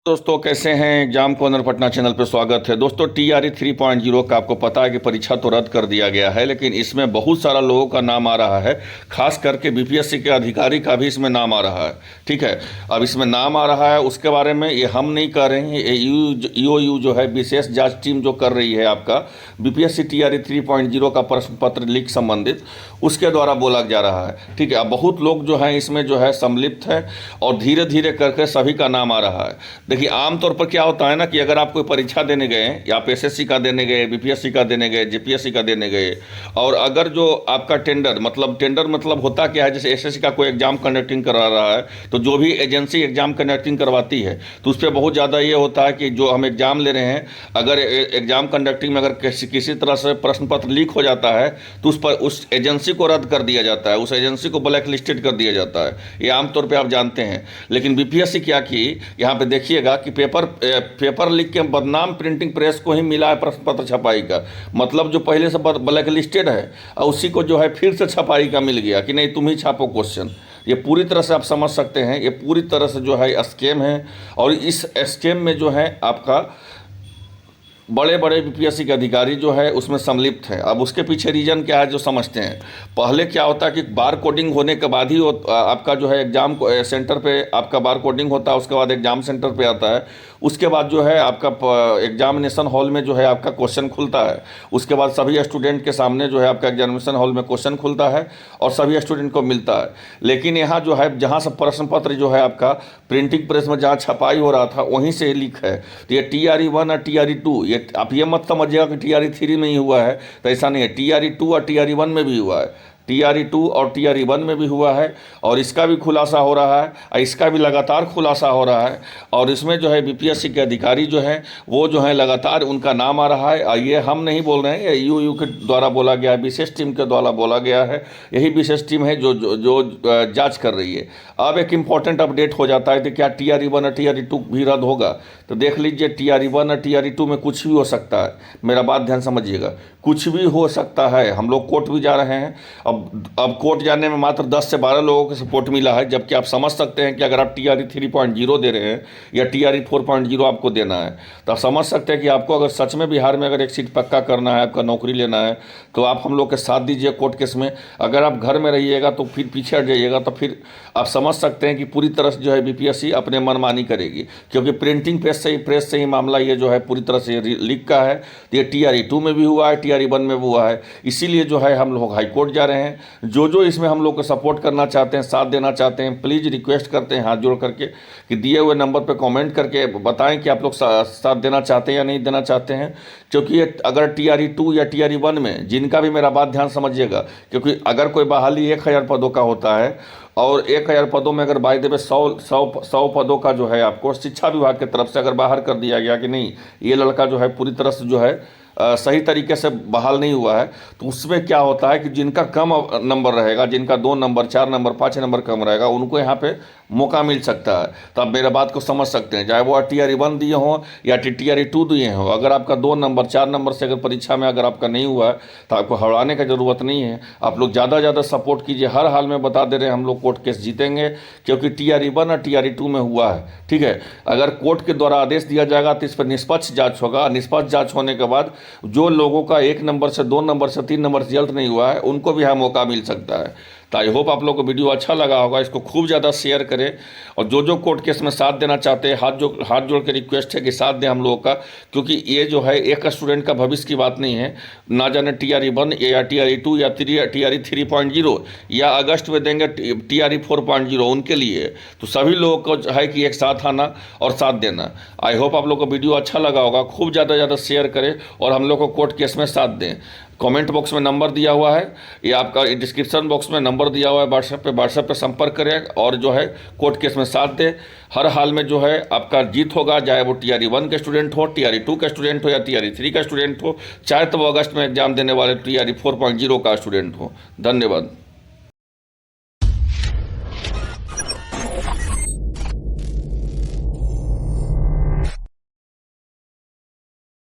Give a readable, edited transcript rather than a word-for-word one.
दोस्तों कैसे हैं। एग्जाम कॉर्नर पटना चैनल पर स्वागत है। दोस्तों टीआरई 3.0 का आपको पता है कि परीक्षा तो रद्द कर दिया गया है, लेकिन इसमें बहुत सारा लोगों का नाम आ रहा है। खास करके बीपीएससी के अधिकारी का भी इसमें नाम आ रहा है। ठीक है, अब इसमें नाम आ रहा है, उसके बारे में ये हम नहीं कर रहे हैं, ये ईओयू जो है विशेष जांच टीम जो कर रही है आपका बीपीएससी टीआरई 3.0 का प्रश्न पत्र लीक संबंधित, उसके द्वारा बोला जा रहा है। ठीक है, अब बहुत लोग जो हैं इसमें जो है सम्मिलित है और धीरे धीरे करके सभी का नाम आ रहा है। देखिए आमतौर पर क्या होता है ना कि अगर आप कोई परीक्षा देने गए या आप एसएससी का देने गए, बीपीएससी का देने गए, जेपीएससी का देने गए, और अगर जो आपका टेंडर मतलब होता क्या है, जैसे एसएससी का कोई एग्जाम कंडक्टिंग करा रहा है तो जो भी एजेंसी एग्जाम कंडक्टिंग करवाती है तो उस पर बहुत ज़्यादा ये होता है कि जो हम एग्जाम ले रहे हैं, अगर एग्जाम कंडक्टिंग में अगर किसी तरह से प्रश्न पत्र लीक हो जाता है तो उस एजेंसी को रद्द कर दिया जाता है, उस एजेंसी को ब्लैक लिस्टेड कर दिया जाता है। ये आमतौर पर आप जानते हैं। लेकिन बीपीएससी क्या की, यहाँ पे देखिएगा कि पेपर लीक के बदनाम प्रिंटिंग प्रेस को ही मिला है प्रश्न पत्र छपाई का। मतलब जो पहले से ब्लैक लिस्टेड है और उसी को जो है फिर से छपाई का मिल गया कि नहीं तुम ही छापो क्वेश्चन। ये पूरी तरह से आप समझ सकते हैं, ये पूरी तरह से जो है स्कैम है। और इस स्कैम में जो है आपका बड़े बड़े बीपीएससी के अधिकारी जो है उसमें सम्मिलित हैं। अब उसके पीछे रीजन क्या है जो समझते हैं। पहले क्या होता है कि बार कोडिंग होने के बाद ही आपका जो है एग्जाम सेंटर पे आपका बार कोडिंग होता है, उसके बाद एग्जाम सेंटर पे आता है, उसके बाद जो है आपका एग्जामिनेशन हॉल में जो है आपका क्वेश्चन खुलता है, उसके बाद सभी स्टूडेंट के सामने जो है आपका एग्जामिनेशन हॉल में क्वेश्चन खुलता है और सभी स्टूडेंट को मिलता है। लेकिन यहाँ जो है जहाँ से प्रश्न पत्र जो है आपका प्रिंटिंग प्रेस में जहाँ छपाई हो रहा था वहीं से लीक है। तो ये टीआरई 1 और टीआरई 2, ये आप ये मत समझिएगा कि टीआरई 3 में ही हुआ है, तो ऐसा नहीं है। टीआरई 2 और टीआरई 1 में भी हुआ है, टीआरई 2 और टीआरई 1 में भी हुआ है, और इसका भी खुलासा हो रहा है और इसका भी लगातार खुलासा हो रहा है। और इसमें जो है बीपीएससी के अधिकारी जो हैं वो जो है लगातार उनका नाम आ रहा है। और ये हम नहीं बोल रहे हैं, ये ईओयू के द्वारा बोला गया है, विशेष टीम के द्वारा बोला गया है। यही विशेष टीम है जो जाँच कर रही है। अब एक इम्पॉर्टेंट अपडेट हो जाता है कि क्या टीआरई 1 और टीआरई 2 भी रद्द होगा। तो देख लीजिए टीआरई 1 और टीआरई 2 में कुछ भी हो सकता है, मेरा बात ध्यान समझिएगा, कुछ भी हो सकता है। हम लोग कोर्ट भी जा रहे हैं। अब कोर्ट जाने में मात्र 10 से 12 लोगों को सपोर्ट मिला है, जबकि आप समझ सकते हैं कि अगर आप टीआरई 3.0 दे रहे हैं या टीआरई 4.0 आपको देना है तो आप समझ सकते हैं कि आपको अगर सच में बिहार में अगर एक सीट पक्का करना है, आपका नौकरी लेना है, तो आप हम लोग के साथ दीजिए कोर्ट केस में। अगर आप घर में रहिएगा तो फिर पीछे हट जाइएगा तो फिर आप समझ सकते हैं कि पूरी तरह से जो है बीपीएससी अपने मनमानी करेगी, क्योंकि प्रिंटिंग प्रेस से ही मामला ये जो है पूरी तरह से लीक का है। तो ये टीआरई 2 में भी हुआ है, टीआरई 1 में भी हुआ है। इसीलिए जो है हम लोग हाईकोर्ट जा रहे हैं। जो इसमें हम लोग को सपोर्ट करना चाहते हैं, साथ देना चाहते हैं, प्लीज़ रिक्वेस्ट करते हैं हाथ जोड़ करके कि दिए हुए नंबर पर कमेंट करके बताएं कि आप लोग साथ देना चाहते हैं या नहीं देना चाहते हैं। क्योंकि ये अगर टीआरई 2 या टीआरई 1 में, जिनका भी मेरा बात ध्यान समझिएगा, क्योंकि अगर कोई बहाली 1000 पदों का होता है और 1000 पदों में अगर बाय द वे 100 पदों का जो है आपको शिक्षा विभाग की तरफ से अगर बाहर कर दिया गया कि नहीं ये लड़का जो है पूरी तरह से जो है सही तरीके से बहाल नहीं हुआ है, तो उसमें क्या होता है कि जिनका कम नंबर रहेगा, जिनका 2 नंबर 4 नंबर 5 नंबर कम रहेगा, उनको यहाँ पे मौका मिल सकता है। तो आप मेरा बात को समझ सकते हैं, चाहे वो टीआरई 1 दिए हों या टीआरई 2 दिए हों। अगर आपका 2 नंबर 4 नंबर से अगर परीक्षा में अगर आपका नहीं हुआ है तो आपको हड़ाने की ज़रूरत नहीं है। आप लोग ज़्यादा से ज़्यादा सपोर्ट कीजिए। हर हाल में बता दे रहे हैं हम लोग कोर्ट केस जीतेंगे, क्योंकि टीआरई 1 और टीआरई 2 में हुआ है। ठीक है, अगर कोर्ट के द्वारा आदेश दिया जाएगा तो इस पर निष्पक्ष जाँच होगा। निष्पक्ष जाँच होने के बाद जो लोगों का 1 नंबर से 2 नंबर से 3 नंबर रिजल्ट नहीं हुआ है उनको भी यहाँ मौका मिल सकता है। तो आई होप आप लोग को वीडियो अच्छा लगा होगा, इसको खूब ज़्यादा शेयर करें। और जो कोर्ट केस में साथ देना चाहते हैं हाथ जोड़ के रिक्वेस्ट है कि साथ दें हम लोगों का, क्योंकि ये जो है एक स्टूडेंट का भविष्य की बात नहीं है। ना जाने टीआरई 1 या टीआरई 2 या टीआरई 3.0 या अगस्त में देंगे टीआरई 4.0 उनके लिए। तो सभी लोगों को जो है कि एक साथ आना और साथ देना। आई होप आप लोग को वीडियो अच्छा लगा होगा, खूब ज़्यादा शेयर करें और हम लोग को कोर्ट केस में साथ दें। कमेंट बॉक्स में नंबर दिया हुआ है, या आपका डिस्क्रिप्शन बॉक्स में नंबर दिया हुआ है व्हाट्सएप पे संपर्क करें और जो है कोर्ट केस में साथ दें। हर हाल में जो है आपका जीत होगा, चाहे वो टीआरई 1 के स्टूडेंट हो, टीआरई 2 का स्टूडेंट हो या टीआरई 3 का स्टूडेंट हो, चाहे तो वो अगस्त में एग्जाम देने वाले टीआरई 4.0 का स्टूडेंट हो। धन्यवाद।